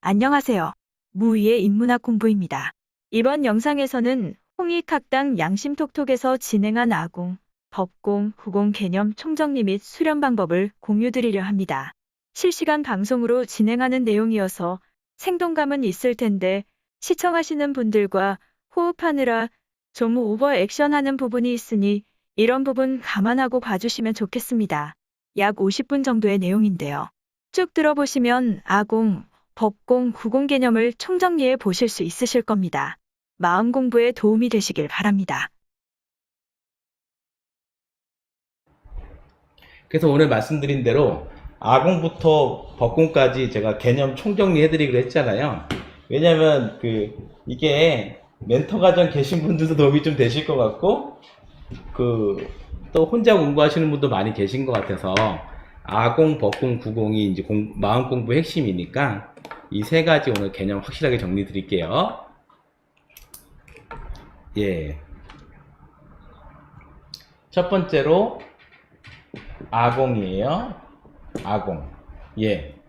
안녕하세요. 무위의 인문학 공부입니다. 이번 영상에서는 홍익학당 양심톡톡에서 진행한 아공, 법공, 후공 개념 총정리 및 수련 방법을 공유드리려 합니다. 실시간 방송으로 진행하는 내용이어서 생동감은 있을 텐데 시청하시는 분들과 호흡하느라 좀 오버 액션하는 부분이 있으니 이런 부분 감안하고 봐주시면 좋겠습니다. 약 50분 정도의 내용인데요. 쭉 들어보시면 아공, 법공, 후공 개념을 총정리해 보실 수 있으실 겁니다. 마음 공부에 도움이 되시길 바랍니다. 그래서 오늘 말씀드린 대로 아공부터 법공까지 제가 개념 총정리 해드리기로 했잖아요. 왜냐면 이게 멘토 과정 계신 분들도 도움이 좀 되실 것 같고 또 혼자 공부하시는 분도 많이 계신 것 같아서 아공, 법공, 구공이 이제 마음 공부 핵심이니까 이 세 가지 오늘 개념 확실하게 정리 드릴게요. 예. 첫 번째로 아공이에요. 아공. 예.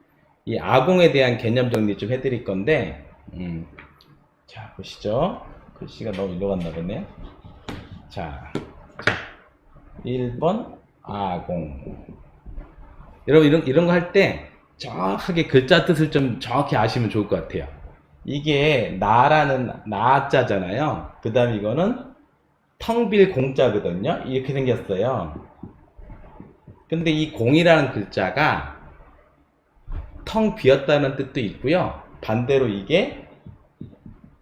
이 아공에 대한 개념 정리 좀 해드릴 건데, 자, 보시죠. 글씨가 너무 일로 갔나 보네. 자, 1번 아공. 여러분, 이런 거 할 때 정확하게 글자 뜻을 좀 정확히 아시면 좋을 것 같아요. 이게 나라는 나자잖아요. 그 다음 이거는 텅빌 공자거든요. 이렇게 생겼어요. 근데 이 공이라는 글자가 텅 비었다는 뜻도 있고요. 반대로 이게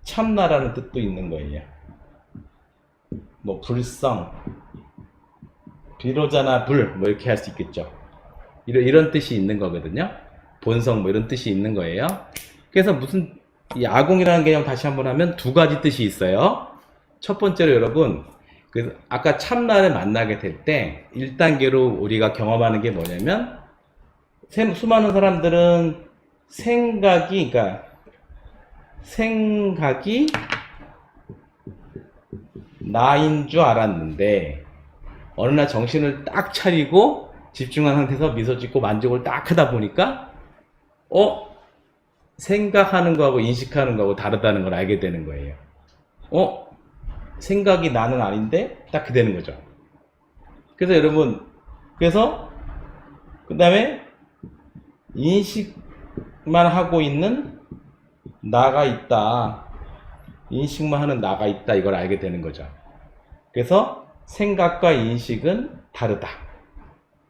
참나라는 뜻도 있는 거예요. 뭐 불성, 비로자나 불, 뭐 이렇게 할 수 있겠죠. 이런 뜻이 있는 거거든요. 본성 뭐 이런 뜻이 있는 거예요. 그래서 이 아공이라는 개념 다시 한번 하면 두 가지 뜻이 있어요. 첫 번째로 여러분, 아까 참나를 만나게 될 때 1단계로 우리가 경험하는 게 뭐냐면, 수많은 사람들은 생각이 나인 줄 알았는데 어느 날 정신을 딱 차리고 집중한 상태에서 미소 짓고 만족을 딱 하다 보니까 생각하는 거하고 인식하는 거하고 다르다는 걸 알게 되는 거예요. 생각이 나는 아닌데 딱 그렇게 되는 거죠. 그래서 여러분, 그 다음에 인식만 하고 있는 나가 있다, 인식만 하는 나가 있다, 이걸 알게 되는 거죠. 그래서 생각과 인식은 다르다,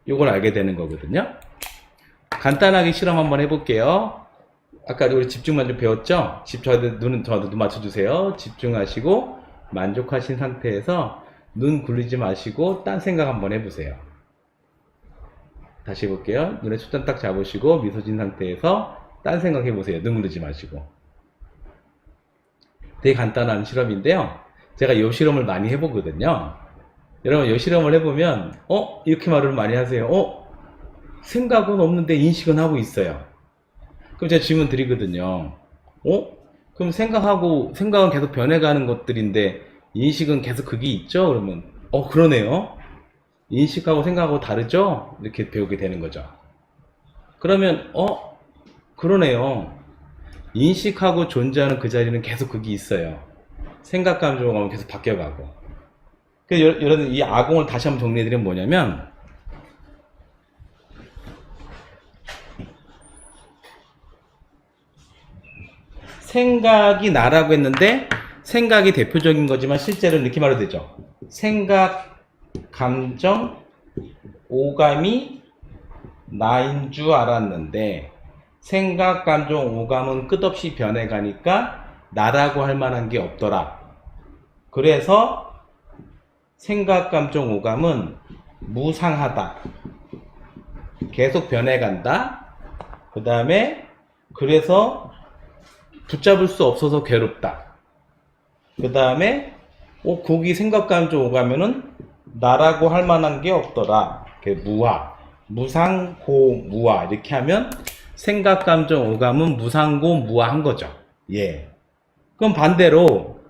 이걸 알게 되는 거거든요. 간단하게 실험 한번 해볼게요. 아까 우리 집중만 좀 배웠죠? 저한테 눈 맞춰주세요. 집중하시고 만족하신 상태에서 눈 굴리지 마시고 딴 생각 한번 해보세요. 다시 해볼게요. 눈에 초점 딱 잡으시고 미소 진 상태에서 딴 생각 해보세요. 눈 굴리지 마시고. 되게 간단한 실험인데요. 제가 이 실험을 많이 해보거든요. 여러분, 이 실험을 해보면 이렇게 말을 많이 하세요. 생각은 없는데 인식은 하고 있어요. 그럼 제가 질문 드리거든요. 그럼 생각은 계속 변해가는 것들인데 인식은 계속 그게 있죠? 그러면 그러네요. 인식하고 생각하고 다르죠? 이렇게 배우게 되는 거죠. 그러면 그러네요. 인식하고 존재하는 그 자리는 계속 그게 있어요. 생각, 감정하고 계속 바뀌어가고. 그래서 여러분, 이 아공을 다시 한번 정리해드리면 뭐냐면, 생각이 나라고 했는데 생각이 대표적인 거지만 실제로 이렇게 말해도 되죠. 생각, 감정, 오감이 나인 줄 알았는데 생각, 감정, 오감은 끝없이 변해가니까 나라고 할 만한 게 없더라. 그래서 생각, 감정, 오감은 무상하다, 계속 변해간다. 그 다음에 그래서 붙잡을 수 없어서 괴롭다. 그 다음에 거기 생각, 감정, 오가면은 나라고 할 만한 게 없더라. 무화, 무상고 무화, 이렇게 하면 생각, 감정, 오감은 무상고 무화한 거죠. 예. 그럼 반대로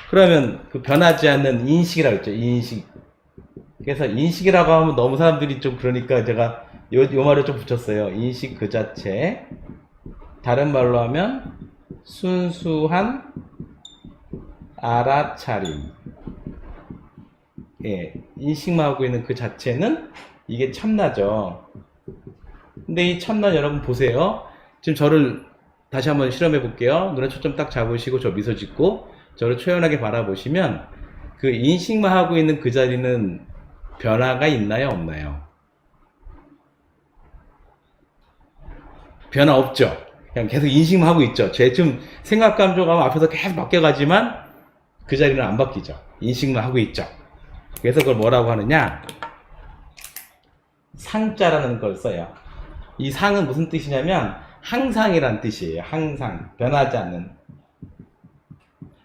그러면 변하지 않는 인식이라고 했죠. 인식. 그래서 인식이라고 하면 너무 사람들이 좀 그러니까 제가 요 말을 좀 붙였어요. 인식 그 자체. 다른 말로 하면 순수한 알아차림. 예, 인식만 하고 있는 그 자체는 이게 참나죠. 근데 이 참나 여러분 보세요. 지금 저를 다시 한번 실험해 볼게요. 눈에 초점 딱 잡으시고 저 미소 짓고 저를 초연하게 바라보시면 그 인식만 하고 있는 그 자리는 변화가 있나요? 없나요? 변화 없죠. 그냥 계속 인식만 하고 있죠. 제 지금 생각 감정하고 앞에서 계속 바뀌어가지만 그 자리는 안 바뀌죠. 인식만 하고 있죠. 그래서 그걸 뭐라고 하느냐? 상자라는 걸 써요. 이 상은 무슨 뜻이냐면 항상이란 뜻이에요. 항상 변하지 않는.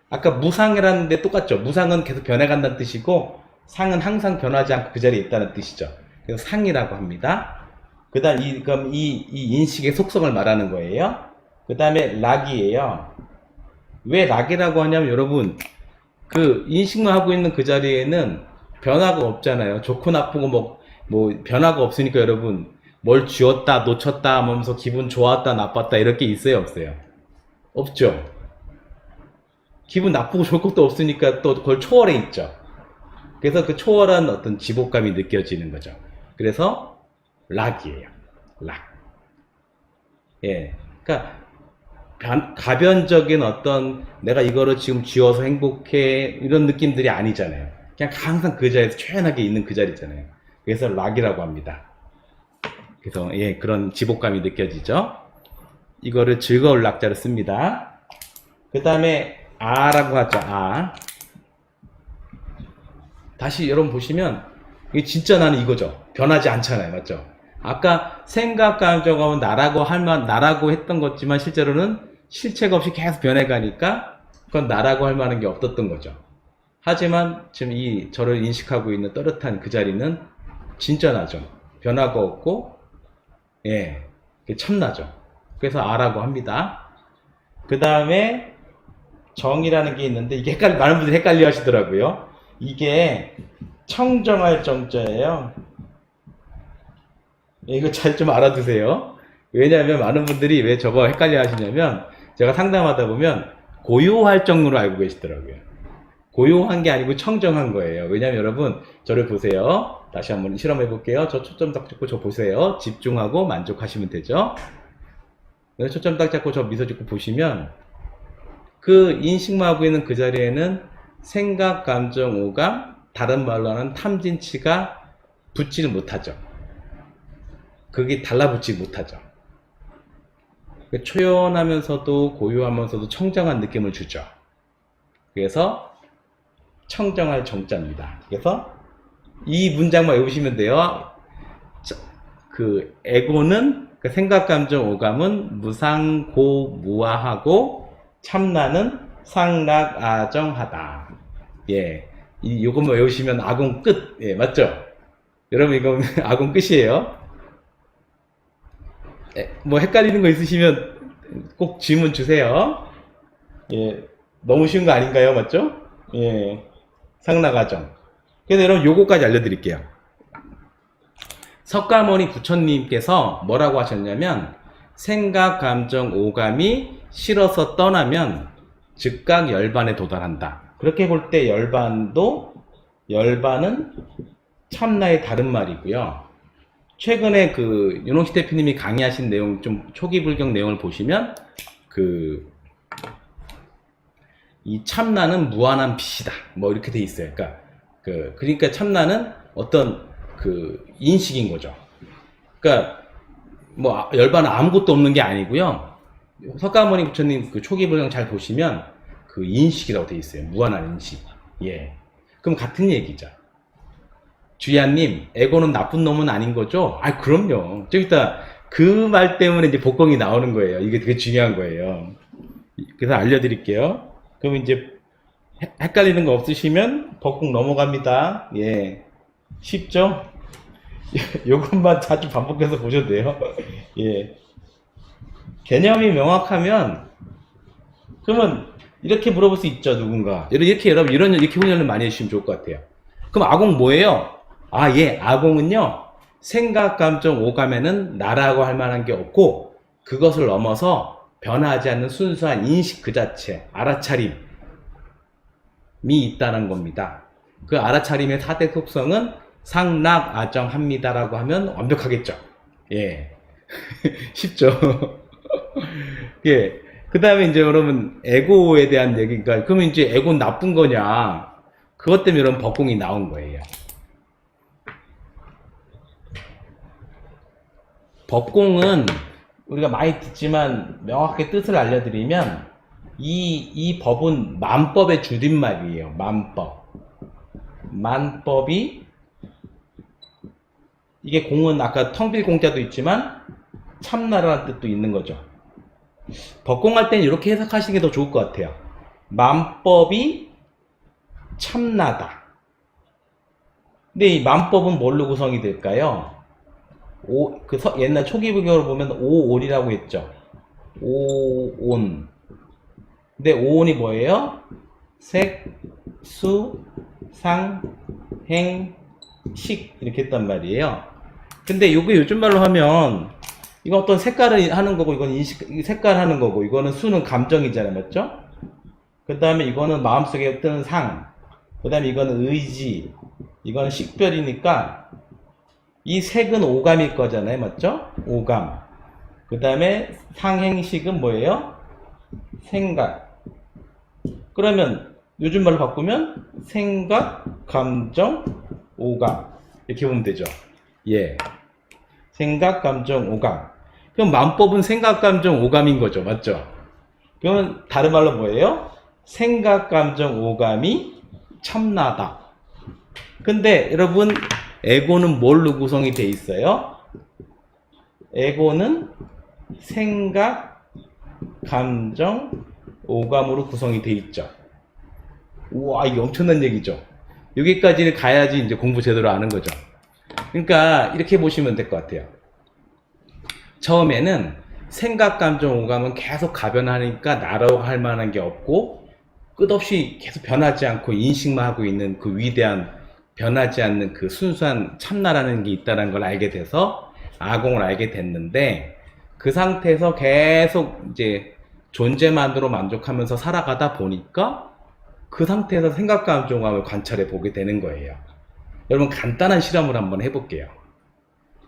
아까 무상이라는 데 똑같죠. 무상은 계속 변해간다는 뜻이고 상은 항상 변하지 않고 그 자리에 있다는 뜻이죠. 그래서 상이라고 합니다. 그 다음 그럼 이 인식의 속성을 말하는 거예요. 그 다음에 락이에요. 왜 락이라고 하냐면 여러분 그 인식만 하고 있는 그 자리에는 변화가 없잖아요. 좋고 나쁘고 뭐 변화가 없으니까 여러분 뭘 쥐었다 놓쳤다 하면서 기분 좋았다 나빴다 이렇게 있어요 없어요? 없죠. 기분 나쁘고 좋을 것도 없으니까 또 그걸 초월해 있죠. 그래서 그 초월한 어떤 지복감이 느껴지는 거죠. 그래서 락이에요. 락. 예. 그러니까 가변적인 어떤 내가 이거를 지금 쥐어서 행복해 이런 느낌들이 아니잖아요. 그냥 항상 그 자리에서 초연하게 있는 그 자리잖아요. 그래서 락이라고 합니다. 그래서 예, 그런 지복감이 느껴지죠. 이거를 즐거울 락자를 씁니다. 그 다음에 아라고 하죠. 아. 다시 여러분 보시면 이게 진짜 나는 이거죠. 변하지 않잖아요. 맞죠? 아까 생각 감정하면 나라고 했던 거지만 실제로는 실체가 없이 계속 변해가니까 그건 나라고 할 만한 게 없었던 거죠. 하지만 지금 저를 인식하고 있는 또렷한 그 자리는 진짜 나죠. 변화가 없고 예, 참나죠. 그래서 아라고 합니다. 그 다음에 정이라는 게 있는데 이게 많은 분들이 헷갈려 하시더라고요. 이게 청정할 정자예요. 이거 잘 좀 알아두세요. 왜냐하면 많은 분들이 왜 저거 헷갈려 하시냐면 제가 상담하다 보면 고요할 정으로 알고 계시더라고요. 고요한 게 아니고 청정한 거예요. 왜냐하면 여러분 저를 보세요. 다시 한번 실험해 볼게요. 저 초점 딱 잡고 저 보세요. 집중하고 만족하시면 되죠. 초점 딱 잡고 저 미소 짓고 보시면 그 인식만 하고 있는 그 자리에는 생각, 감정, 오감, 다른 말로 하는 탐진치가 붙지를 못하죠. 그게 달라붙지 못하죠. 초연하면서도 고요하면서도 청정한 느낌을 주죠. 그래서 청정할 정자입니다. 그래서 이 문장만 외우시면 돼요. 그 에고는 그 생각, 감정, 오감은 무상고무아하고 참나는 상락아정하다. 예, 요것만 외우시면 아공 끝. 예, 맞죠? 여러분 이거 아공 끝이에요. 뭐 헷갈리는 거 있으시면 꼭 질문 주세요. 예, 너무 쉬운 거 아닌가요? 맞죠? 예, 상락아정. 그래서 여러분 요거까지 알려드릴게요. 석가모니 부처님께서 뭐라고 하셨냐면 생각, 감정, 오감이 싫어서 떠나면 즉각 열반에 도달한다. 그렇게 볼 때 열반은 참나의 다른 말이고요. 최근에 그 윤홍식 대표님이 강의하신 내용 좀 초기 불경 내용을 보시면 이 참나는 무한한 빛이다. 뭐 이렇게 돼 있어요. 그러니까 참나는 어떤 인식인 거죠. 그러니까 뭐 열반은 아무것도 없는 게 아니고요. 석가모니 부처님 그 초기 불경 잘 보시면 그 인식이라고 돼 있어요. 무한한 인식. 예. 그럼 같은 얘기죠. 주야님, 에고는 나쁜 놈은 아닌 거죠? 아, 그럼요. 좀 이따 그 말 때문에 이제 복권이 나오는 거예요. 이게 되게 중요한 거예요. 그래서 알려드릴게요. 그럼 이제 헷갈리는 거 없으시면 복권 넘어갑니다. 예. 쉽죠? 요것만 자주 반복해서 보셔도 돼요. 예. 개념이 명확하면, 그러면 이렇게 물어볼 수 있죠, 누군가. 이렇게 훈련을 많이 해주시면 좋을 것 같아요. 그럼 아공 뭐예요? 아, 예, 아공은요, 생각, 감정, 오감에는 나라고 할 만한 게 없고 그것을 넘어서 변하지 않는 순수한 인식 그 자체, 알아차림이 있다는 겁니다. 그 알아차림의 4대 속성은 상락아정합니다라고 하면 완벽하겠죠. 예. 쉽죠. 예. 그 다음에 이제 여러분, 에고에 대한 얘기가, 그러면 이제 에고는 나쁜 거냐? 그것 때문에 이런 법공이 나온 거예요. 법공은 우리가 많이 듣지만 명확하게 뜻을 알려드리면, 이 법은 만법의 줄임말이에요. 만법. 만법이, 이게 공은 아까 텅빌 공자도 있지만, 참나라는 뜻도 있는 거죠. 법공할 때는 이렇게 해석하시는 게 더 좋을 것 같아요. 만법이 참나다. 근데 이 만법은 뭘로 구성이 될까요? 옛날 초기 불교를 보면 오온이라고 했죠. 오온. 근데 오온이 뭐예요? 색, 수, 상, 행, 식 이렇게 했단 말이에요. 근데 이게 요즘 말로 하면 이건 어떤 색깔을 하는 거고 이건 색깔 하는 거고 이거는 수는 감정이잖아요. 맞죠? 그 다음에 이거는 마음속에 뜨는 상, 그 다음에 이거는 의지, 이거는 식별이니까 이 색은 오감일 거잖아요. 맞죠? 오감. 그 다음에 상행식은 뭐예요? 생각. 그러면 요즘 말로 바꾸면 생각, 감정, 오감 이렇게 보면 되죠. 예. 생각, 감정, 오감. 그럼 만법은 생각, 감정, 오감인 거죠. 맞죠? 그러면 다른 말로 뭐예요? 생각, 감정, 오감이 참나다. 근데 여러분 에고는 뭘로 구성이 돼 있어요? 에고는 생각, 감정, 오감으로 구성이 돼 있죠. 우와, 이게 엄청난 얘기죠. 여기까지는 가야지 이제 공부 제대로 아는 거죠. 그러니까 이렇게 보시면 될 것 같아요. 처음에는 생각, 감정, 오감은 계속 가변하니까 나라고 할 만한 게 없고 끝없이 계속 변하지 않고 인식만 하고 있는 그 위대한 변하지 않는 그 순수한 참나라는 게 있다는 걸 알게 돼서 아공을 알게 됐는데 그 상태에서 계속 이제 존재만으로 만족하면서 살아가다 보니까 그 상태에서 생각, 감정, 오감을 관찰해 보게 되는 거예요. 여러분 간단한 실험을 한번 해볼게요.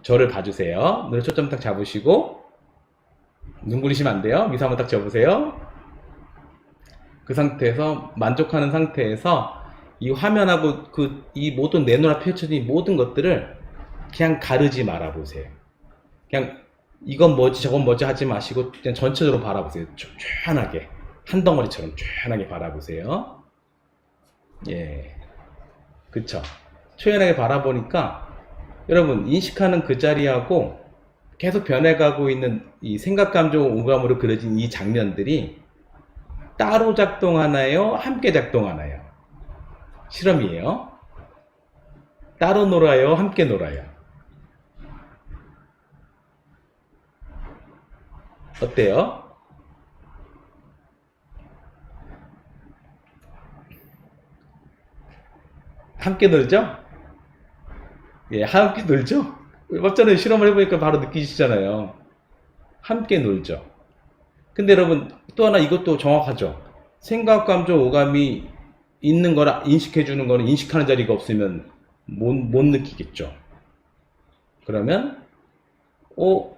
저를 봐주세요. 눈을 초점 딱 잡으시고 눈 부리시면 안 돼요. 미소 한번 딱 접으세요. 그 상태에서 만족하는 상태에서 이 화면하고 이 모든 내 눈앞에 펼쳐진 모든 것들을 그냥 가르지 말아 보세요. 그냥 이건 뭐지 저건 뭐지 하지 마시고 그냥 전체적으로 바라보세요. 조용하게 한 덩어리처럼 조용하게 바라보세요. 예, 그쵸. 초연하게 바라보니까 여러분 인식하는 그 자리하고 계속 변해가고 있는 이 생각, 감정, 오감으로 그려진 이 장면들이 따로 작동하나요? 함께 작동하나요? 실험이에요. 따로 놀아요? 함께 놀아요? 어때요? 함께 놀죠? 예, 함께 놀죠? 맞잖아요. 실험을 해보니까 바로 느끼시잖아요. 함께 놀죠. 근데 여러분, 또 하나 이것도 정확하죠. 생각, 감정, 오감이 있는 거라 인식해주는 거는 인식하는 자리가 없으면 못 느끼겠죠. 그러면,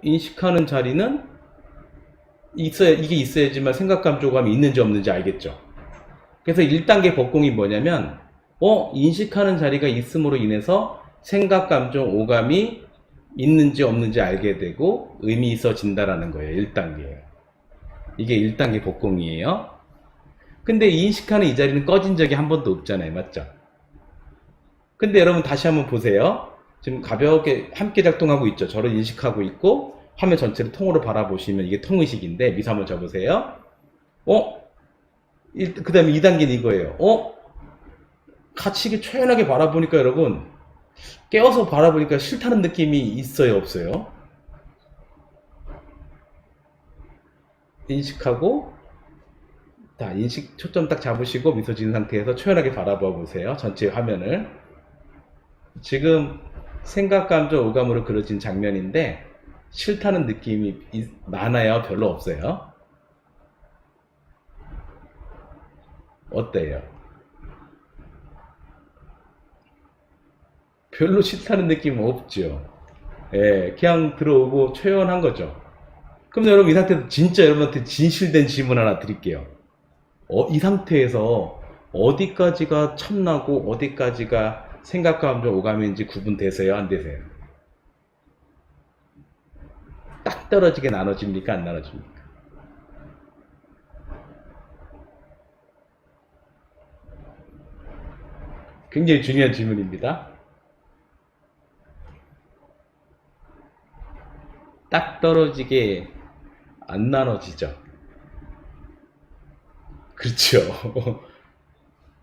인식하는 자리는 이게 있어야지만 생각, 감정, 오감이 있는지 없는지 알겠죠. 그래서 1단계 법공이 뭐냐면, 인식하는 자리가 있음으로 인해서 생각, 감정, 오감이 있는지 없는지 알게 되고 의미 있어진다라는 거예요. 1단계. 이게 1단계 복공이에요. 근데 인식하는 이 자리는 꺼진 적이 한 번도 없잖아요. 맞죠? 근데 여러분 다시 한번 보세요. 지금 가볍게 함께 작동하고 있죠. 저를 인식하고 있고 화면 전체를 통으로 바라보시면 이게 통의식인데 미소 한번 접으세요. 그 다음에 2단계는 이거예요. 같이 이게 초연하게 바라보니까 여러분 깨워서 바라보니까 싫다는 느낌이 있어요, 없어요? 인식하고, 인식 초점 딱 잡으시고 미소 지은 상태에서 초연하게 바라봐 보세요. 전체 화면을. 지금 생각, 감정, 오감으로 그려진 장면인데 싫다는 느낌이 많아요? 별로 없어요? 어때요? 별로 싫다는 느낌은 없죠. 예, 그냥 들어오고 초연한 거죠. 그럼 여러분 이 상태에서 진짜 여러분한테 진실된 질문 하나 드릴게요. 이 상태에서 어디까지가 참나고 어디까지가 생각, 감정, 오감인지 구분되세요? 안 되세요? 딱 떨어지게 나눠집니까? 안 나눠집니까? 굉장히 중요한 질문입니다. 딱 떨어지게 안 나눠지죠. 그렇죠.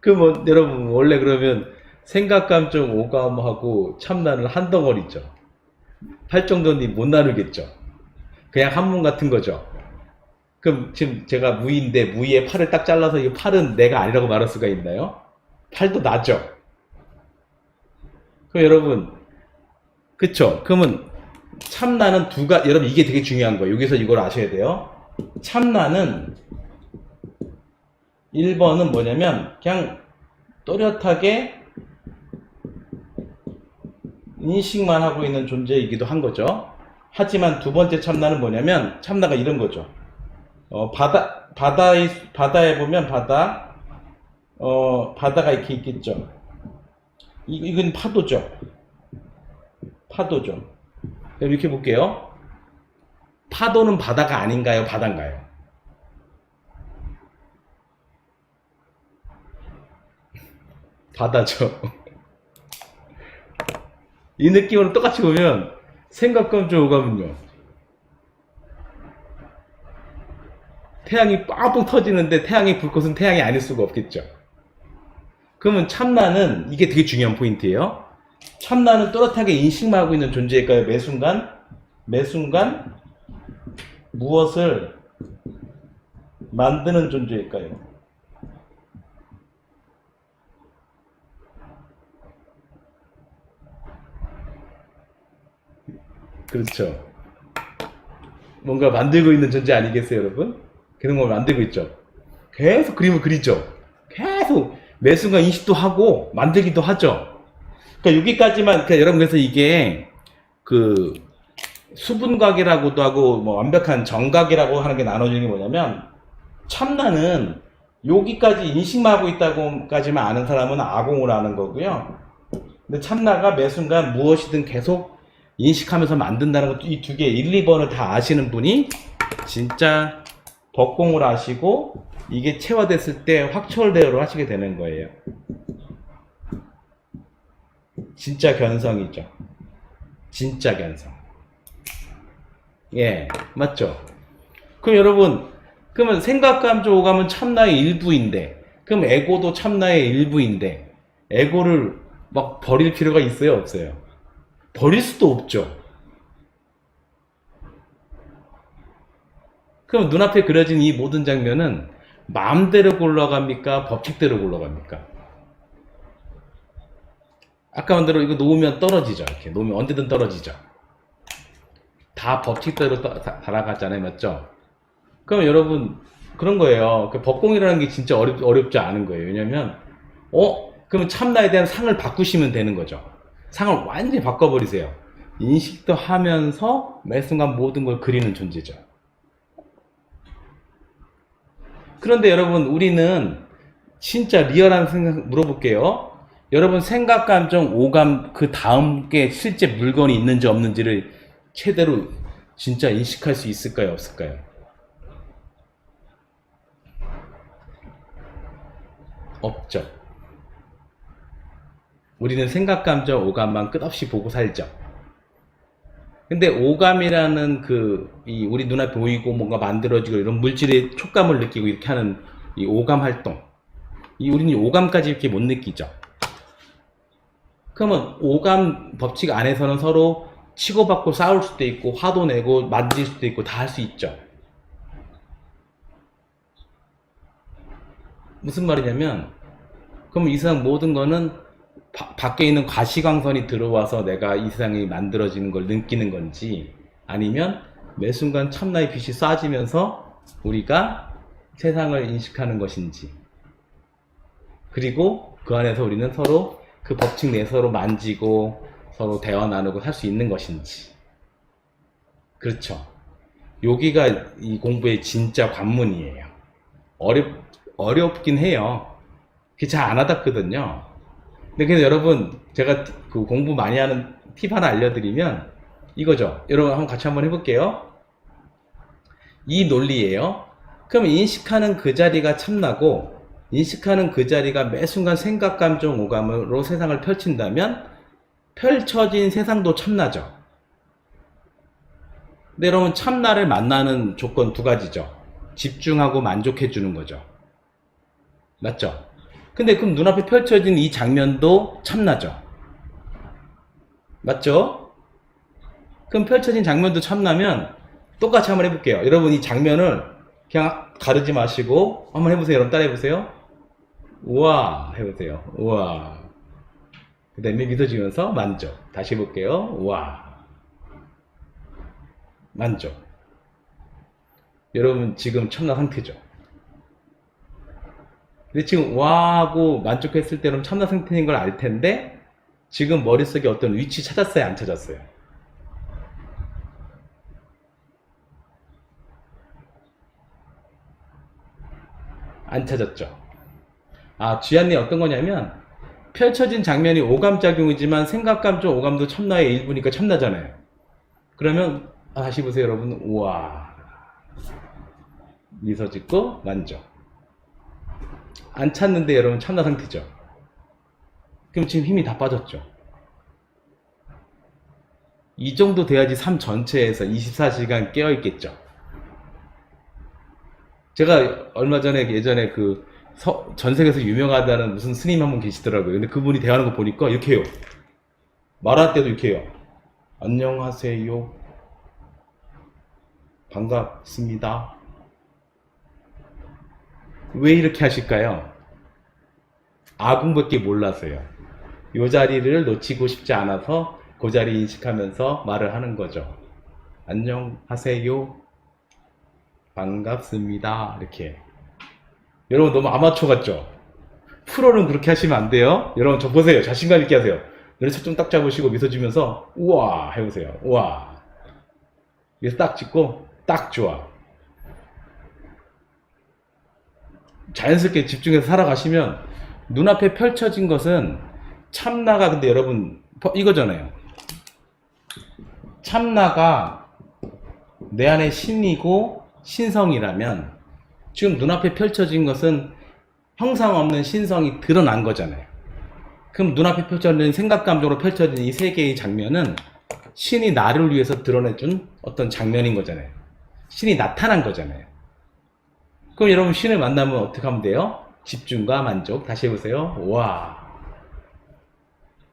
그 뭐 여러분 원래 그러면 생각, 감정, 오감하고 참나는 한 덩어리죠. 할 정도니 못 나누겠죠. 그냥 한몸 같은 거죠. 그럼 지금 제가 무인데 무의의 팔을 딱 잘라서 이 팔은 내가 아니라고 말할 수가 있나요? 팔도 나죠. 그럼 여러분 그쵸? 그러면 참나는 여러분 이게 되게 중요한 거예요. 여기서 이걸 아셔야 돼요. 참나는 1번은 뭐냐면 그냥 또렷하게 인식만 하고 있는 존재이기도 한 거죠. 하지만 두 번째 참나는 뭐냐면 참나가 이런 거죠. 바다에 보면 바다가 이렇게 있겠죠. 이건 파도죠. 파도죠. 이렇게 볼게요. 파도는 바다가 아닌가요? 바다인가요? 바다죠. 이 느낌으로 똑같이 보면 생각, 감정, 오감은요. 태양이 빵빵 터지는데 태양이 불꽃은 태양이 아닐 수가 없겠죠. 그러면 참나는 이게 되게 중요한 포인트예요. 참나는 또렷하게 인식만 하고 있는 존재일까요? 매순간 무엇을 만드는 존재일까요? 그렇죠. 뭔가 만들고 있는 존재 아니겠어요, 여러분? 그런 걸 만들고 있죠. 계속 그림을 그리죠. 계속 매 순간 인식도 하고 만들기도 하죠. 그러니까 여기까지만, 그러니까 여러분 그래서 이게 그 수분각이라고도 하고 뭐 완벽한 정각이라고 하는 게 나눠지는 게 뭐냐면 참나는 여기까지 인식만 하고 있다고까지만 아는 사람은 아공을 아는 거고요. 근데 참나가 매 순간 무엇이든 계속 인식하면서 만든다는 것도 이 두 개 1, 2번을 다 아시는 분이 진짜 법공을 아시고 이게 체화됐을 때 확철대오를 하시게 되는 거예요. 진짜 견성이죠. 진짜 견성. 예, 맞죠? 그럼 여러분, 그러면 생각, 감정, 오감은 참나의 일부인데, 그럼 에고도 참나의 일부인데, 에고를 막 버릴 필요가 있어요, 없어요? 버릴 수도 없죠. 그럼 눈앞에 그려진 이 모든 장면은 마음대로 굴러갑니까? 법칙대로 굴러갑니까? 아까 만 대로 이거 놓으면 떨어지죠. 이렇게 놓으면 언제든 떨어지죠. 다 법칙대로 달아갔잖아요. 맞죠? 그럼 여러분 그런 거예요. 그 법공이라는 게 진짜 어렵지 않은 거예요. 왜냐면 그러면 참나에 대한 상을 바꾸시면 되는 거죠. 상을 완전히 바꿔버리세요. 인식도 하면서 매 순간 모든 걸 그리는 존재죠. 그런데 여러분 우리는 진짜 리얼한 생각 물어볼게요. 여러분 생각, 감정, 오감 그 다음 게 실제 물건이 있는지 없는지를 최대로 진짜 인식할 수 있을까요? 없을까요? 없죠. 우리는 생각, 감정, 오감만 끝없이 보고 살죠. 근데 오감이라는 우리 눈앞에 보이고 뭔가 만들어지고 이런 물질의 촉감을 느끼고 이렇게 하는 이 오감 활동. 우리는 오감까지 이렇게 못 느끼죠. 그러면 오감 법칙 안에서는 서로 치고받고 싸울 수도 있고 화도 내고 만질 수도 있고 다 할 수 있죠. 무슨 말이냐면 그럼 이 세상 모든 거는 밖에 있는 과시광선이 들어와서 내가 이 세상이 만들어지는 걸 느끼는 건지, 아니면 매 순간 참나의 빛이 쏴지면서 우리가 세상을 인식하는 것인지, 그리고 그 안에서 우리는 서로 그 법칙 내에 서로 만지고 서로 대화 나누고 살 수 있는 것인지. 그렇죠. 여기가 이 공부의 진짜 관문이에요. 어렵긴 해요. 그게 잘 안 와닿거든요. 근데 그래서 여러분, 제가 그 공부 많이 하는 팁 하나 알려드리면 이거죠. 여러분 한번 같이 한번 해볼게요. 이 논리예요. 그럼 인식하는 그 자리가 참나고, 인식하는 그 자리가 매 순간 생각, 감정, 오감으로 세상을 펼친다면 펼쳐진 세상도 참나죠. 근데 여러분, 참나를 만나는 조건 두 가지죠. 집중하고 만족해 주는 거죠. 맞죠? 근데 그럼 눈앞에 펼쳐진 이 장면도 참나죠. 맞죠? 그럼 펼쳐진 장면도 참나면 똑같이 한번 해볼게요. 여러분, 이 장면을 그냥 가르지 마시고 한번 해보세요. 여러분 따라해 보세요. 우와 해보세요. 우와. 그 다음에 미소 지면서 만족. 다시 해볼게요. 우와. 만족. 여러분 지금 참나 상태죠. 근데 지금 와 하고 만족했을 때는 참나 상태인 걸 알 텐데, 지금 머릿속에 어떤 위치 찾았어요? 안 찾았어요? 안 찾았죠. 아, 쥐안님 어떤 거냐면, 펼쳐진 장면이 오감작용이지만 생각감정 오감도 참나의 일부니까 참나잖아요. 그러면 다시 보세요 여러분. 우와. 미소 짓고 만족. 안 찾는데 여러분 참나 상태죠. 그럼 지금 힘이 다 빠졌죠. 이 정도 돼야지 삶 전체에서 24시간 깨어있겠죠. 제가 얼마 전에 예전에 전 세계에서 유명하다는 무슨 스님 한 분 계시더라고요. 근데 그분이 대하는 거 보니까 이렇게 해요. 말할 때도 이렇게 해요. 안녕하세요. 반갑습니다. 왜 이렇게 하실까요? 아궁밖에 몰라서요. 이 자리를 놓치고 싶지 않아서 그 자리 인식하면서 말을 하는 거죠. 안녕하세요. 반갑습니다. 이렇게. 여러분 너무 아마추어 같죠? 프로는 그렇게 하시면 안 돼요. 여러분 저 보세요. 자신감 있게 하세요. 눈에 초점 딱 잡으시고 미소 지면서 우와 해보세요. 우와. 미소 딱 짓고 딱 좋아. 자연스럽게 집중해서 살아가시면 눈앞에 펼쳐진 것은 참나가, 근데 여러분 이거잖아요. 참나가 내 안에 신이고 신성이라면 지금 눈앞에 펼쳐진 것은 형상 없는 신성이 드러난 거잖아요. 그럼 눈앞에 펼쳐진 생각 감정으로 펼쳐진 이 세 개의 장면은 신이 나를 위해서 드러내준 어떤 장면인 거잖아요. 신이 나타난 거잖아요. 그럼 여러분 신을 만나면 어떻게 하면 돼요? 집중과 만족. 다시 해보세요. 와,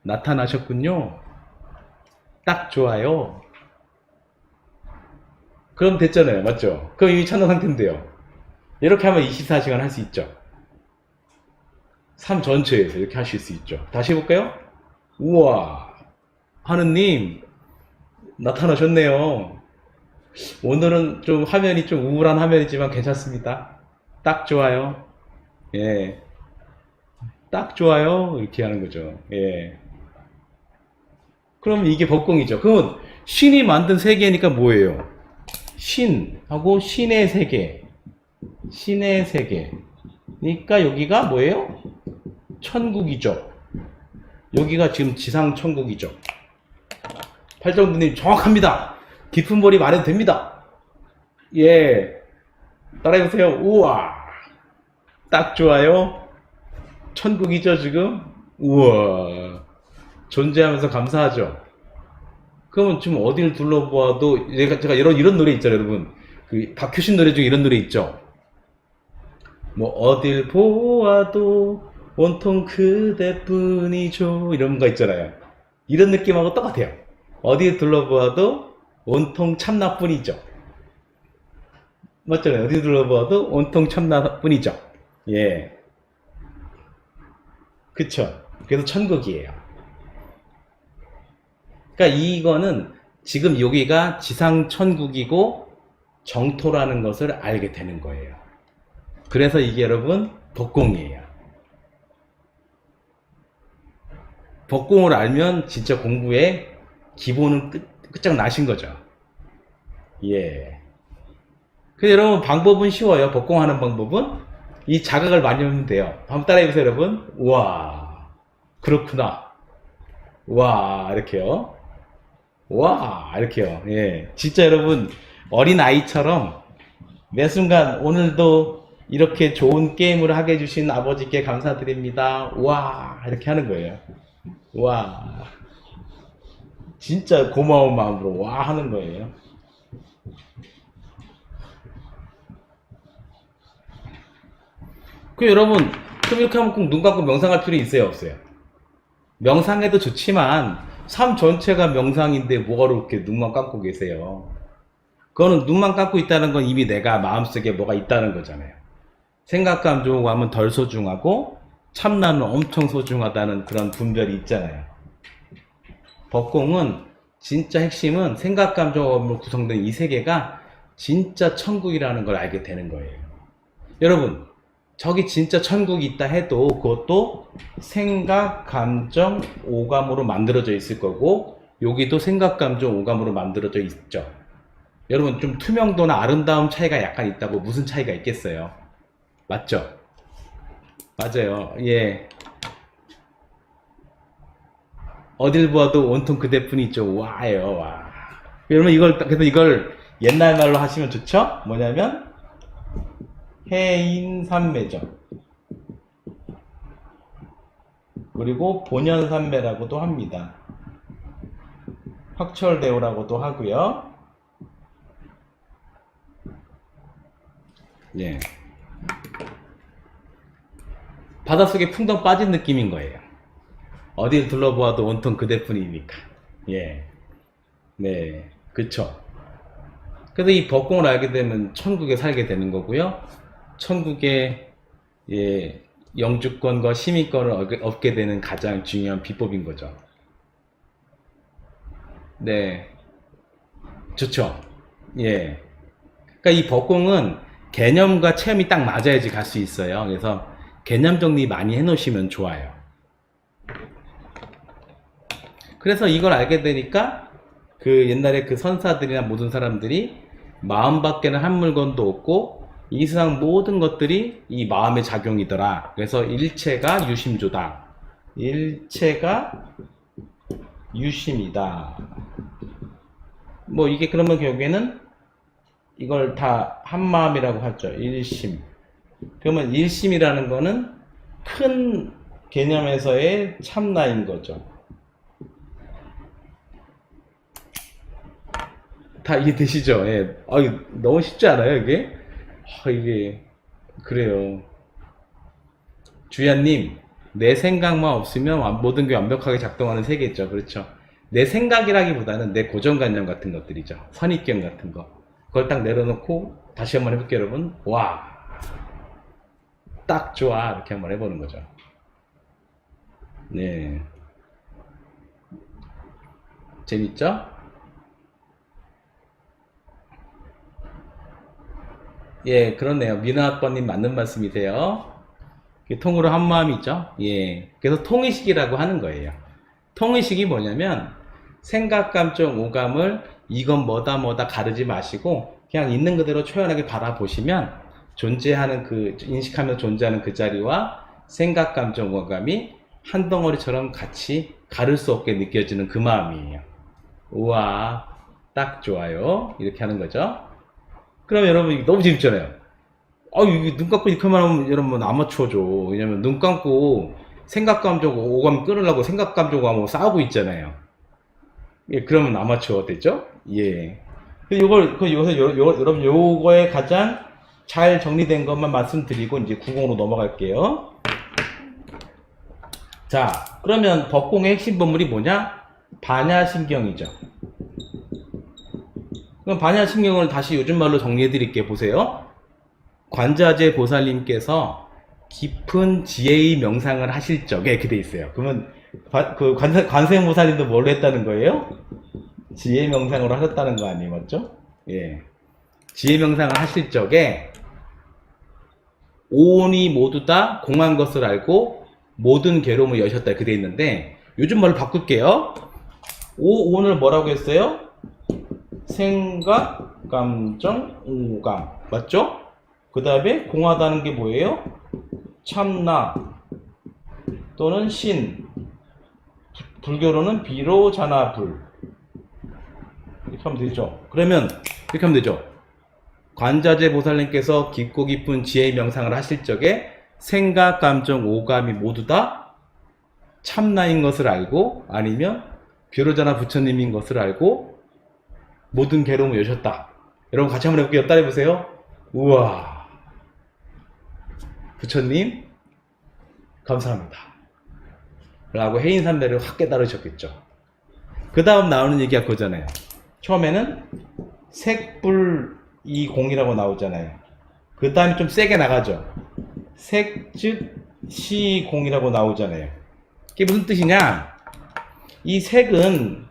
나타나셨군요. 딱 좋아요. 그럼 됐잖아요. 맞죠? 그럼 이미 참나 상태인데요. 이렇게 하면 24시간 할 수 있죠. 삶 전체에서 이렇게 하실 수 있죠. 다시 해볼까요? 우와, 하느님 나타나셨네요. 오늘은 좀 화면이 좀 우울한 화면이지만 괜찮습니다. 딱 좋아요. 예, 딱 좋아요. 이렇게 하는 거죠. 예. 그럼 이게 법공이죠. 그러면 신이 만든 세계니까 뭐예요? 신하고 신의 세계. 신의 세계니까 여기가 뭐예요? 천국이죠. 여기가 지금 지상 천국이죠. 팔정부님 정확합니다. 깊은 머리 말해도 됩니다. 예, 따라해보세요. 우와, 딱 좋아요. 천국이죠 지금. 우와, 존재하면서 감사하죠. 그러면 지금 어딜 둘러보아도, 제가 이런 노래 있잖아요 여러분. 그 박효신 노래 중에 이런 노래 있죠. 뭐 어딜 보아도 온통 그대뿐이죠, 이런 거 있잖아요. 이런 느낌하고 똑같아요. 어디 둘러보아도 온통 참나뿐이죠. 맞잖아요. 어디 둘러보아도 온통 참나뿐이죠. 예, 그쵸. 그래서 천국이에요. 그러니까 이거는 지금 여기가 지상 천국이고 정토라는 것을 알게 되는 거예요. 그래서 이게 여러분 법공이에요. 법공을 알면 진짜 공부에 기본은 끝장나신 거죠. 예. 그래서 여러분 방법은 쉬워요. 법공하는 방법은 이 자각을 많이 하면 돼요. 한번 따라해보세요, 여러분. 우와, 그렇구나. 와, 이렇게요. 와, 이렇게요. 예. 진짜 여러분 어린 아이처럼 매 순간 오늘도 이렇게 좋은 게임을 하게 해주신 아버지께 감사드립니다. 와, 이렇게 하는 거예요. 와, 진짜 고마운 마음으로 와 하는 거예요. 그 여러분, 그럼 이렇게 하면 꼭 눈 감고 명상할 필요 있어요, 없어요? 명상해도 좋지만 삶 전체가 명상인데 뭐하러 이렇게 눈만 감고 계세요? 그거는 눈만 감고 있다는 건 이미 내가 마음속에 뭐가 있다는 거잖아요. 생각, 감정, 오감은 덜 소중하고 참나는 엄청 소중하다는 그런 분별이 있잖아요. 법공은 진짜 핵심은 생각, 감정, 오감으로 구성된 이 세계가 진짜 천국이라는 걸 알게 되는 거예요. 여러분, 저기 진짜 천국이 있다 해도 그것도 생각, 감정, 오감으로 만들어져 있을 거고 여기도 생각, 감정, 오감으로 만들어져 있죠. 여러분 좀 투명도나 아름다움 차이가 약간 있다고 무슨 차이가 있겠어요? 맞죠? 맞아요. 예. 어딜 보아도 온통 그대뿐이죠. 와예요. 와. 여러분 그래서 이걸 옛날 말로 하시면 좋죠? 뭐냐면 해인산매죠. 그리고 본연산매라고도 합니다. 확철대오라고도 하고요. 예. 바닷속에 풍덩 빠진 느낌인 거예요. 어딜 둘러보아도 온통 그대뿐이니까. 예. 네. 그쵸. 그래서 이 법공을 알게 되면 천국에 살게 되는 거고요. 천국에 예, 영주권과 시민권을 얻게 되는 가장 중요한 비법인 거죠. 네. 좋죠. 예. 그러니까 이 법공은 개념과 체험이 딱 맞아야지 갈 수 있어요. 그래서 개념 정리 많이 해 놓으시면 좋아요. 그래서 이걸 알게 되니까 그 옛날에 그 선사들이나 모든 사람들이 마음 밖에는 한 물건도 없고 이 세상 모든 것들이 이 마음의 작용이더라. 그래서 일체가 유심조다. 일체가 유심이다. 뭐 이게 그러면 결국에는 이걸 다 한마음이라고 하죠. 일심. 그러면 일심이라는 거는 큰 개념에서의 참나인 거죠. 다 이해되시죠? 예. 너무 쉽지 않아요, 이게? 이게, 그래요. 주야님, 내 생각만 없으면 모든 게 완벽하게 작동하는 세계죠. 그렇죠. 내 생각이라기보다는 내 고정관념 같은 것들이죠. 선입견 같은 거. 그걸 딱 내려놓고 다시 한번 해볼게요, 여러분. 와, 딱 좋아. 이렇게 한번 해보는 거죠. 네. 재밌죠? 예, 그렇네요. 민아아빠님 맞는 말씀이세요. 통으로 한 마음이죠. 예. 그래서 통의식이라고 하는 거예요. 통의식이 뭐냐면 생각, 감정, 오감을 이건 뭐다 가르지 마시고 그냥 있는 그대로 초연하게 바라보시면 존재하는 인식하면서 존재하는 그 자리와 생각, 감정, 오감이 한 덩어리처럼 같이 가를 수 없게 느껴지는 그 마음이에요. 우와, 딱 좋아요. 이렇게 하는 거죠. 그럼 여러분 이거 너무 재밌잖아요. 이게 눈 감고 이렇게만 하면 여러분 아마추어죠. 왜냐면 눈 감고 생각, 감정, 오감 끊으려고 생각, 감정, 오감하고 싸우고 있잖아요. 예, 그러면 아마추어 됐죠? 예. 여러분 요거에 가장 잘 정리된 것만 말씀드리고 이제 90으로 넘어갈게요. 자, 그러면 법공의 핵심 본물이 뭐냐? 반야신경이죠. 그럼 반야신경을 다시 요즘 말로 정리해 드릴게요. 보세요. 관자재 보살님께서 깊은 지혜의 명상을 하실 적에 이렇게 돼 있어요. 그러면 관세음보살님도 뭘로 했다는 거예요? 지혜 명상으로 하셨다는 거 아니에요, 맞죠? 예. 지혜 명상을 하실 적에 오온이 모두 다 공한 것을 알고 모든 괴로움을 여셨다 이렇게 돼 있는데 요즘 말로 바꿀게요. 오온을 뭐라고 했어요? 생각, 감정, 오감 맞죠? 그 다음에 공하다는 게 뭐예요? 참나 또는 신, 불교로는 비로자나불 이렇게 하면 되죠. 그러면 이렇게 하면 되죠. 관자재 보살님께서 깊고 깊은 지혜 명상을 하실 적에 생각, 감정, 오감이 모두 다 참나인 것을 알고 아니면 비로자나 부처님인 것을 알고 모든 괴로움을 여셨다. 여러분 같이 한번 해볼게요. 따라해보세요. 우와, 부처님 감사합니다 라고 해인삼배를 확 깨달으셨겠죠. 그 다음 나오는 얘기가 그거잖아요. 처음에는 색불이 공이라고 나오잖아요. 그 다음에 좀 세게 나가죠. 색즉 시공이라고 나오잖아요. 이게 무슨 뜻이냐? 이 색은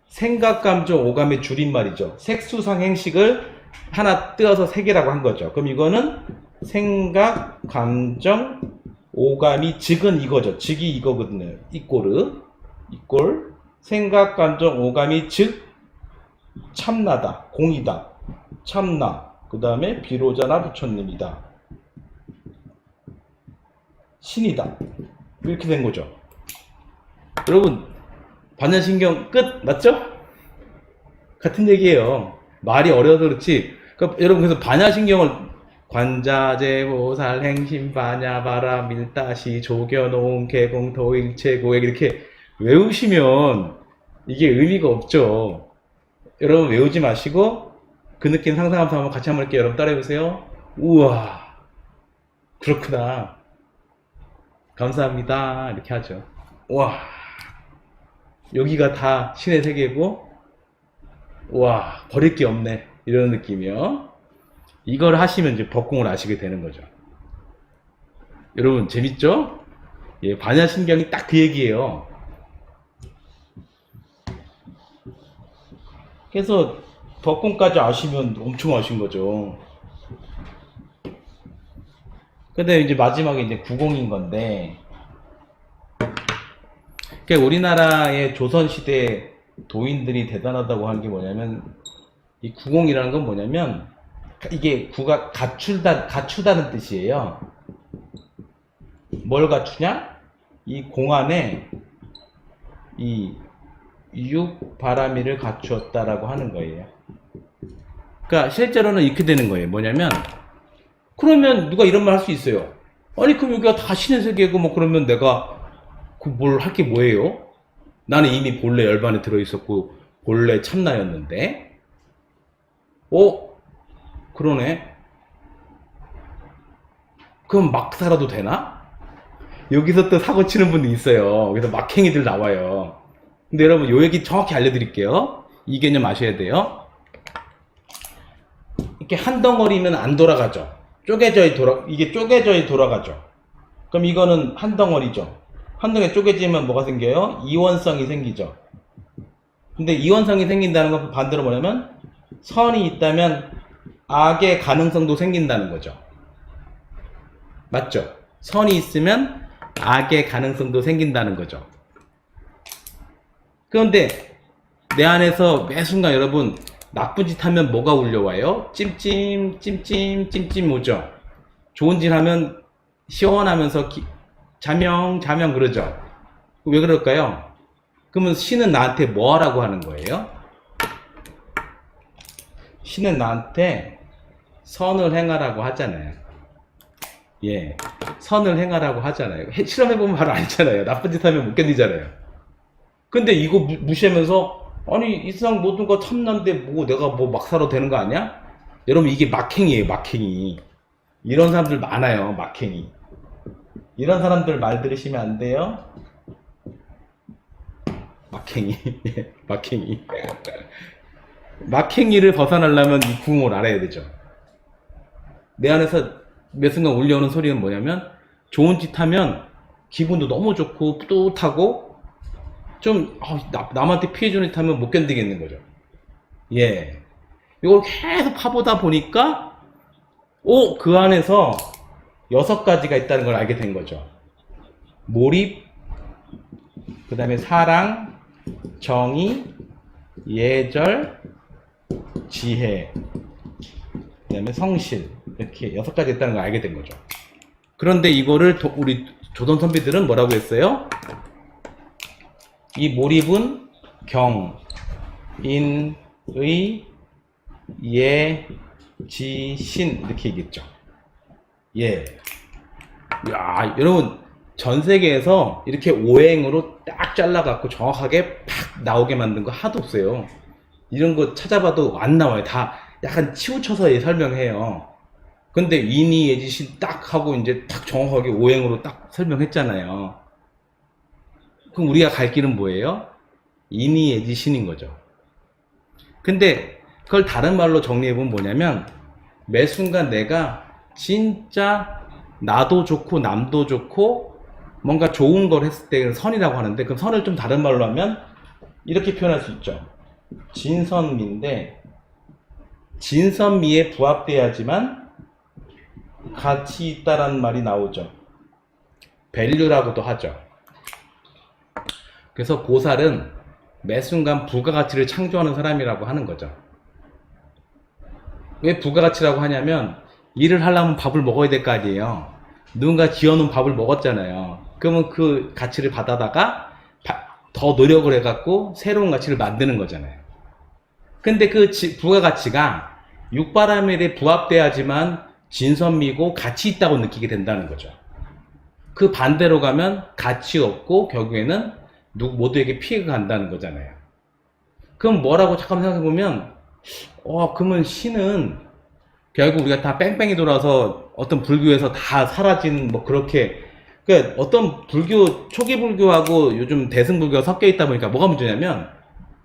생각, 감정, 오감의 줄임말이죠. 색수상 행식을 하나 떼어서 색이라고 한 거죠. 그럼 이거는 생각, 감정, 오감이 즉은 이거죠. 즉이 이거거든요. 이꼴 생각, 감정, 오감이 즉 참나다, 공이다, 참나. 그 다음에 비로자나 부처님이다, 신이다. 이렇게 된 거죠. 여러분 반야신경 끝 맞죠? 같은 얘기예요. 말이 어려워서 그렇지. 그러니까 여러분 그래서 반야신경을 관자재보살 행심반야바라 밀다시 조견오음 개공도일체고액 이렇게 외우시면 이게 의미가 없죠. 여러분 외우지 마시고 그 느낌 상상하면서 한번 같이 한번 할게요. 여러분 따라해보세요. 우와 그렇구나 감사합니다 이렇게 하죠. 와 여기가 다 신의 세계고 와 버릴 게 없네 이런 느낌이요. 이걸 하시면 이제 법공을 아시게 되는 거죠. 여러분 재밌죠? 예, 반야신경이 딱 그 얘기예요. 그래서 법공까지 아시면 엄청 아신 거죠. 근데 이제 마지막에 이제 구공인 건데, 그러니까 우리나라의 조선시대 도인들이 대단하다고 하는 게 뭐냐면, 이 구공이라는 건 뭐냐면, 이게 구가 갖추다는 뜻이에요. 뭘 갖추냐? 이 공안에 이 육바라미를 갖추었다라고 하는 거예요. 그러니까 실제로는 이렇게 되는 거예요. 뭐냐면, 그러면 누가 이런 말 할 수 있어요. 아니 그럼 여기가 다 신의 세계고 뭐 그러면 내가 그 뭘 할 게 뭐예요? 나는 이미 본래 열반에 들어있었고 본래 참나였는데 그러네. 그럼 막 살아도 되나? 여기서 또 사고 치는 분이 있어요. 그래서 막행이들 나와요. 근데 여러분 요 얘기 정확히 알려드릴게요. 이 개념 아셔야 돼요. 이렇게 한 덩어리면 안 돌아가죠. 이게 쪼개져야 돌아가죠. 그럼 이거는 한 덩어리죠. 한 덩어리 쪼개지면 뭐가 생겨요? 이원성이 생기죠. 근데 이원성이 생긴다는 건 반대로 뭐냐면 선이 있다면 악의 가능성도 생긴다는 거죠. 맞죠? 선이 있으면 악의 가능성도 생긴다는 거죠. 그런데 내 안에서 매 순간 여러분 나쁜 짓 하면 뭐가 울려와요? 찜찜 찜찜 찜찜 오죠. 좋은 짓 하면 시원하면서 자명 그러죠. 왜 그럴까요? 그러면 신은 나한테 뭐 하라고 하는 거예요? 신은 나한테 선을 행하라고 하잖아요. 예, 선을 행하라고 하잖아요. 실험해보면 바로 알잖아요. 나쁜 짓 하면 못 견디잖아요. 근데 이거 무시하면서 아니 이 세상 모든 거 참난데 뭐 내가 뭐 막 살아도 되는 거 아니야? 여러분 이게 막행이에요. 막행이. 이런 사람들 많아요. 막행이. 이런 사람들 말 들으시면 안 돼요. 막행이. 막행이. 막행이를 벗어나려면 이 구멍을 알아야 되죠. 내 안에서 몇 순간 울려오는 소리는 뭐냐면 좋은 짓 하면 기분도 너무 좋고 뿌듯하고 좀 남한테 피해 주는 짓 하면 못 견디겠는 거죠. 예. 이걸 계속 파보다 보니까 그 안에서 6가지가 있다는 걸 알게 된 거죠. 몰입, 그 다음에 사랑, 정의, 예절, 지혜, 그 다음에 성실, 이렇게 6가지 있다는 걸 알게 된 거죠. 그런데 이거를 우리 조선 선비들은 뭐라고 했어요? 이 몰입은 경, 인, 의, 예, 지, 신 이렇게 얘기했죠. 예. 야, 여러분 전 세계에서 이렇게 오행으로 딱 잘라갖고 정확하게 팍 나오게 만든 거 하나도 없어요. 이런 거 찾아봐도 안 나와요. 다 약간 치우쳐서 설명해요. 근데 인이 예지신 딱 하고 이제 딱 정확하게 오행으로 딱 설명했잖아요. 그럼 우리가 갈 길은 뭐예요? 인이 예지신인 거죠. 근데 그걸 다른 말로 정리해보면 뭐냐면 매 순간 내가 진짜 나도 좋고 남도 좋고 뭔가 좋은 걸 했을 때 선이라고 하는데, 그럼 선을 좀 다른 말로 하면 이렇게 표현할 수 있죠. 진선미인데 진선미에 부합돼야지만 가치 있다라는 말이 나오죠. 밸류라고도 하죠. 그래서 보살은 매 순간 부가가치를 창조하는 사람이라고 하는 거죠. 왜 부가가치라고 하냐면 일을 하려면 밥을 먹어야 될 거 아니에요. 누군가 지어놓은 밥을 먹었잖아요. 그러면 그 가치를 받아다가 더 노력을 해갖고 새로운 가치를 만드는 거잖아요. 근데 그 부가가치가 육바라밀에 부합돼야지만 진선미고 가치 있다고 느끼게 된다는 거죠. 그 반대로 가면 가치 없고 결국에는 모두에게 피해가 간다는 거잖아요. 그럼 뭐라고 잠깐 생각해보면 그러면 신은 결국 우리가 다 뺑뺑이 돌아서 어떤 불교에서 다 사라진 그렇게, 그러니까 어떤 불교, 초기 불교하고 요즘 대승불교가 섞여 있다 보니까 뭐가 문제냐면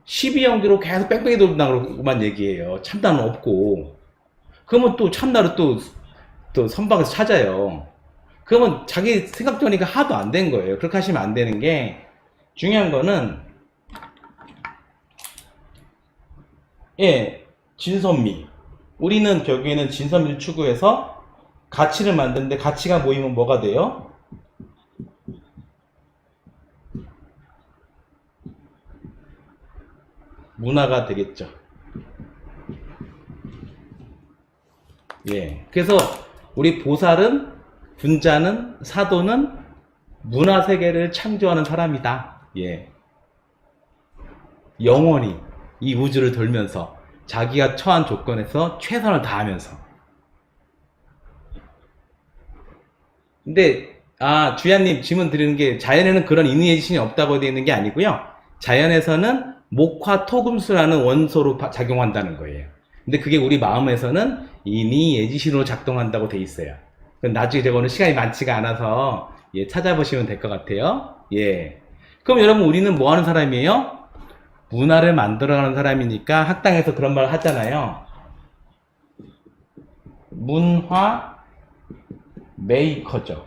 12연기로 계속 뺑뺑이 돌다고만 얘기해요. 참나는 없고. 그러면 또 참나를 또 선방에서 찾아요. 그러면 자기 생각되니까 하도 안 된 거예요. 그렇게 하시면 안 되는 게, 중요한 거는 진선미. 우리는 결국에는 진선미를 추구해서 가치를 만드는데, 가치가 모이면 뭐가 돼요? 문화가 되겠죠. 그래서 우리 보살은, 군자는, 사도는 문화 세계를 창조하는 사람이다. 영원히 이 우주를 돌면서 자기가 처한 조건에서 최선을 다하면서. 근데 주야님 질문 드리는 게, 자연에는 그런 인의의 지신이 없다고 되어 있는 게 아니고요. 자연에서는 목화 토금수라는 원소로 작용한다는 거예요. 근데 그게 우리 마음에서는 인의예지신으로 작동한다고 돼 있어요. 나중에 제가 오늘 시간이 많지가 않아서 찾아보시면 될 것 같아요. 그럼 여러분, 우리는 뭐 하는 사람이에요? 문화를 만들어가는 사람이니까 학당에서 그런 말 하잖아요. 문화 메이커죠.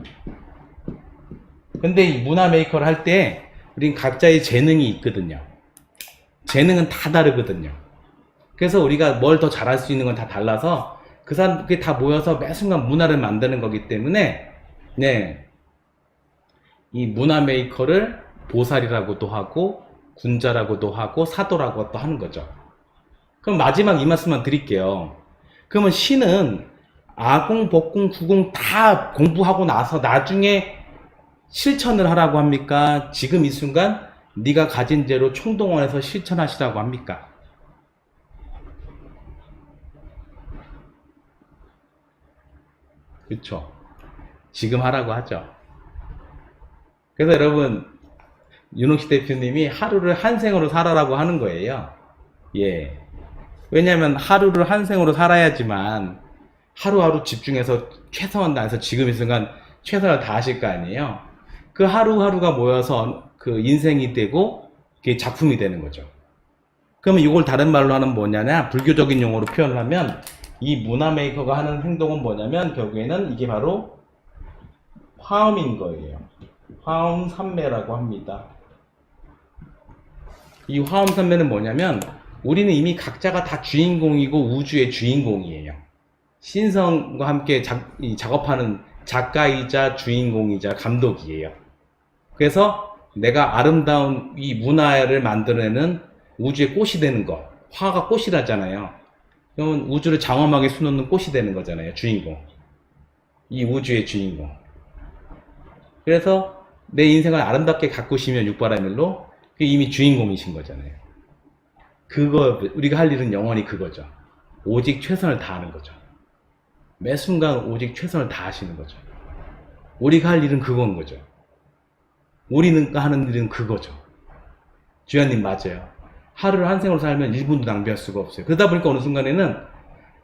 근데 이 문화 메이커를 할 때 우린 각자의 재능이 있거든요. 재능은 다 다르거든요. 그래서 우리가 뭘 더 잘할 수 있는 건 다 달라서 그 사람들이 다 모여서 매 순간 문화를 만드는 거기 때문에 이 문화 메이커를 보살이라고도 하고 군자라고도 하고 사도라고도 하는 거죠. 그럼 마지막 이 말씀만 드릴게요. 그러면 신은 아공, 법공, 구공 다 공부하고 나서 나중에 실천을 하라고 합니까? 지금 이 순간 네가 가진 죄로 총동원해서 실천하시라고 합니까? 그렇죠. 지금 하라고 하죠. 그래서 여러분, 윤옥시 대표님이 하루를 한 생으로 살아라고 하는 거예요. 왜냐하면 하루를 한 생으로 살아야지만 하루하루 집중해서 최선을 다해서 지금 이 순간 최선을 다하실 거 아니에요. 그 하루하루가 모여서 그 인생이 되고 그게 작품이 되는 거죠. 그러면 이걸 다른 말로 하는 뭐냐냐, 불교적인 용어로 표현을 하면 이 문화 메이커가 하는 행동은 뭐냐면 결국에는 이게 바로 화음인 거예요. 화음 산매라고 합니다. 이 화음 산매는 뭐냐면 우리는 이미 각자가 다 주인공이고 우주의 주인공이에요. 신성과 함께 작업하는 작가이자 주인공이자 감독이에요. 그래서 내가 아름다운 이 문화를 만들어내는 우주의 꽃이 되는 것. 화가 꽃이라잖아요. 그러면 우주를 장엄하게 수놓는 꽃이 되는 거잖아요. 주인공. 이 우주의 주인공. 그래서 내 인생을 아름답게 가꾸시면 육바라밀로 이미 주인공이신 거잖아요. 그거 우리가 할 일은 영원히 그거죠. 오직 최선을 다하는 거죠. 매 순간 오직 최선을 다하시는 거죠. 우리가 할 일은 그건 거죠. 우리는 하는 일은 그거죠. 주연님 맞아요. 하루를 한 생으로 살면 1분도 낭비할 수가 없어요. 그러다 보니까 어느 순간에는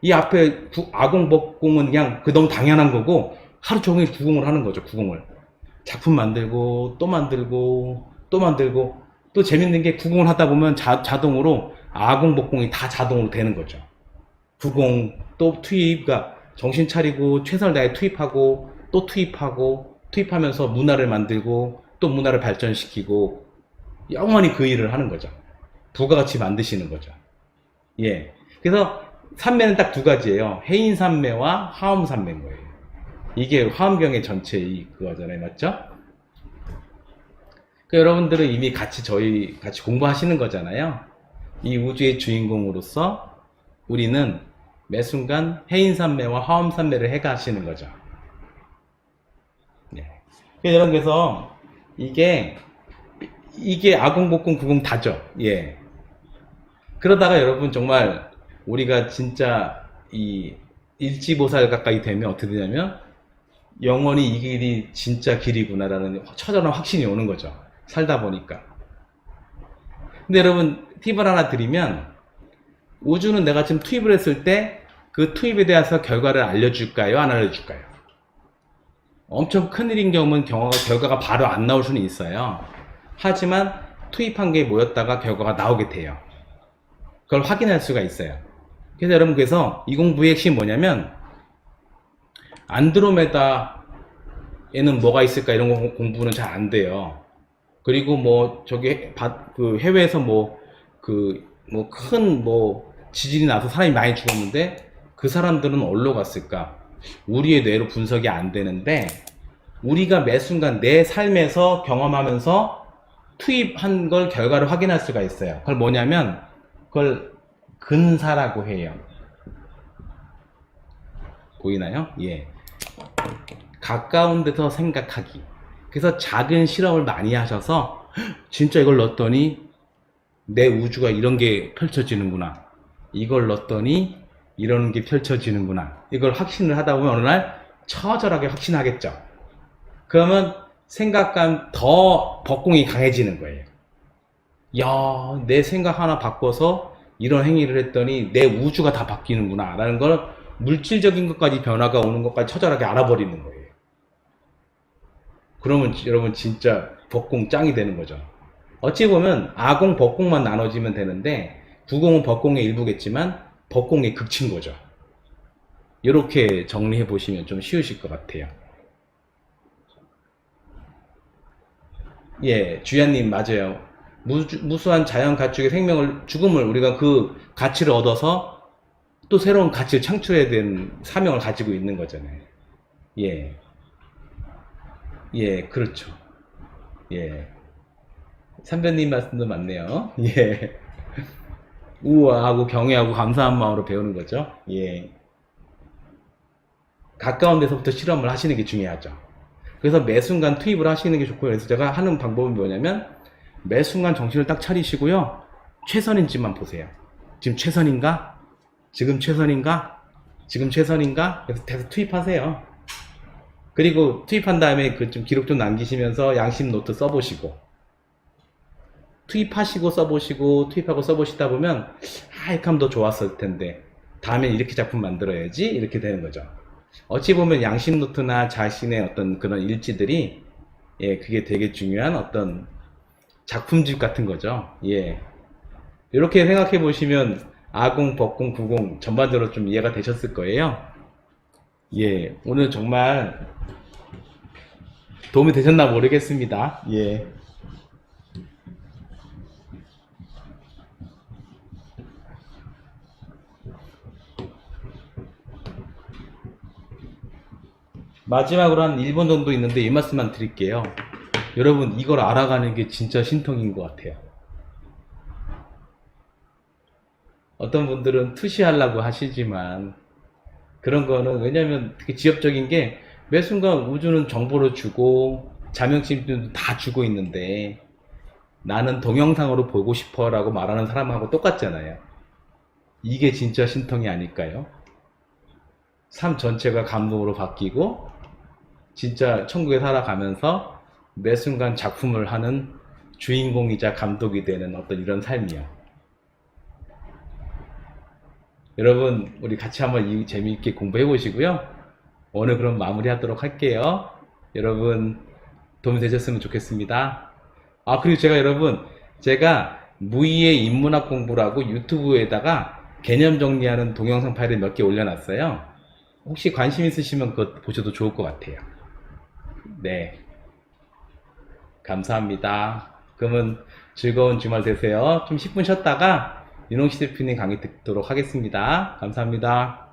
이 앞에 아공복공은 그냥 그 너무 당연한 거고 하루 종일 구공을 하는 거죠. 구공을. 작품 만들고 또 만들고 또 만들고 또 재밌는 게 구공을 하다 보면 자동으로 아공복공이 다 자동으로 되는 거죠. 구공 또 투입, 그러니까 정신 차리고 최선을 다해 투입하고 또 투입하고 투입하면서 문화를 만들고 또 문화를 발전시키고 영원히 그 일을 하는 거죠. 부가가치 만드시는 거죠. 예. 그래서 산매는 딱 두 가지예요. 해인 산매와 화음 산매인 거예요. 이게 화엄경의 전체 그거잖아요. 맞죠? 여러분들은 이미 저희 같이 공부하시는 거잖아요. 이 우주의 주인공으로서 우리는 매 순간 해인 산매와 화엄 산매를 해가시는 거죠. 예. 여러분, 그래서 이게 아공복공 구공 다죠. 예. 그러다가 여러분 정말 우리가 진짜 이 일지보살 가까이 되면 어떻게 되냐면 영원히 이 길이 진짜 길이구나라는 처절한 확신이 오는 거죠. 살다 보니까. 근데 여러분 팁을 하나 드리면 우주는 내가 지금 투입을 했을 때 그 투입에 대해서 결과를 알려줄까요? 안 알려줄까요? 엄청 큰일인 경우는 결과가 바로 안 나올 수는 있어요. 하지만 투입한 게 모였다가 결과가 나오게 돼요. 그걸 확인할 수가 있어요. 그래서 여러분 그래서 이 공부의 핵심이 뭐냐면 안드로메다에는 뭐가 있을까 이런 거 공부는 잘 안 돼요. 그리고 뭐 저기 그 해외에서 큰 지진이 나서 사람이 많이 죽었는데 그 사람들은 어디로 갔을까? 우리의 뇌로 분석이 안 되는데 우리가 매 순간 내 삶에서 경험하면서 투입한 걸 결과를 확인할 수가 있어요. 그걸 뭐냐면 그걸 근사라고 해요. 보이나요? 예. 가까운 데서 생각하기. 그래서 작은 실험을 많이 하셔서 진짜 이걸 넣었더니 내 우주가 이런 게 펼쳐지는구나. 이걸 넣었더니 이런 게 펼쳐지는구나. 이걸 확신을 하다 보면 어느 날 처절하게 확신하겠죠. 그러면 생각감 더 법공이 강해지는 거예요. 야, 내 생각 하나 바꿔서 이런 행위를 했더니 내 우주가 다 바뀌는구나 라는 걸 물질적인 것까지 변화가 오는 것까지 처절하게 알아버리는 거예요. 그러면 여러분 진짜 법공 짱이 되는 거죠. 어찌 보면 아공, 법공만 나눠지면 되는데 구공은 법공의 일부겠지만 법공의 극치인 거죠. 이렇게 정리해 보시면 좀 쉬우실 것 같아요. 예, 주야님 맞아요. 무수한 자연 가축의 죽음을 우리가 그 가치를 얻어서 또 새로운 가치를 창출해야 되는 사명을 가지고 있는 거잖아요. 예. 예, 그렇죠. 예. 선배님 말씀도 맞네요. 예. 우아하고 경외하고 감사한 마음으로 배우는 거죠. 예. 가까운 데서부터 실험을 하시는 게 중요하죠. 그래서 매 순간 투입을 하시는 게 좋고요. 그래서 제가 하는 방법은 뭐냐면 매 순간 정신을 딱 차리시고요. 최선인지만 보세요. 지금 최선인가? 지금 최선인가? 지금 최선인가? 그래서 계속 투입하세요. 그리고 투입한 다음에 좀 기록 좀 남기시면서 양심 노트 써보시고 투입하시고 써보시고 투입하고 써보시다 보면 이렇게 하면 더 좋았을 텐데 다음엔 이렇게 작품 만들어야지 이렇게 되는 거죠. 어찌 보면 양심 노트나 자신의 어떤 그런 일지들이 예, 그게 되게 중요한 어떤 작품집 같은 거죠. 예. 이렇게 생각해 보시면 아공, 법공, 구공 전반적으로 좀 이해가 되셨을 거예요. 예. 오늘 정말 도움이 되셨나 모르겠습니다. 예. 마지막으로 한 1분 정도 있는데 이 말씀만 드릴게요. 여러분, 이걸 알아가는 게 진짜 신통인 것 같아요. 어떤 분들은 투시하려고 하시지만 그런 거는, 왜냐면 되게 지엽적인 게 매 순간 우주는 정보를 주고 자명신들도 다 주고 있는데 나는 동영상으로 보고 싶어 라고 말하는 사람하고 똑같잖아요. 이게 진짜 신통이 아닐까요? 삶 전체가 감동으로 바뀌고 진짜 천국에 살아가면서 매 순간 작품을 하는 주인공이자 감독이 되는 어떤 이런 삶이요. 여러분, 우리 같이 한번 재미있게 공부해 보시고요. 오늘 그럼 마무리하도록 할게요. 여러분, 도움이 되셨으면 좋겠습니다. 아, 그리고 제가 무의의 인문학 공부라고 유튜브에다가 개념 정리하는 동영상 파일을 몇 개 올려놨어요. 혹시 관심 있으시면 그것 보셔도 좋을 것 같아요. 네. 감사합니다. 그러면 즐거운 주말 되세요. 좀 10분 쉬었다가 윤홍시 대표님 강의 듣도록 하겠습니다. 감사합니다.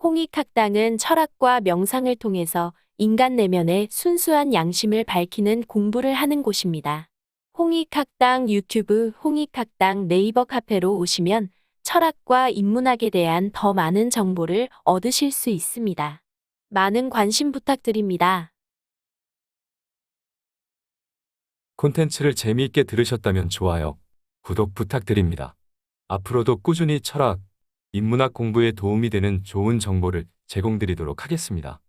홍익학당은 철학과 명상을 통해서 인간 내면의 순수한 양심을 밝히는 공부를 하는 곳입니다. 홍익학당 유튜브, 홍익학당 네이버 카페로 오시면 철학과 인문학에 대한 더 많은 정보를 얻으실 수 있습니다. 많은 관심 부탁드립니다. 콘텐츠를 재미있게 들으셨다면 좋아요, 구독 부탁드립니다. 앞으로도 꾸준히 철학, 인문학 공부에 도움이 되는 좋은 정보를 제공드리도록 하겠습니다.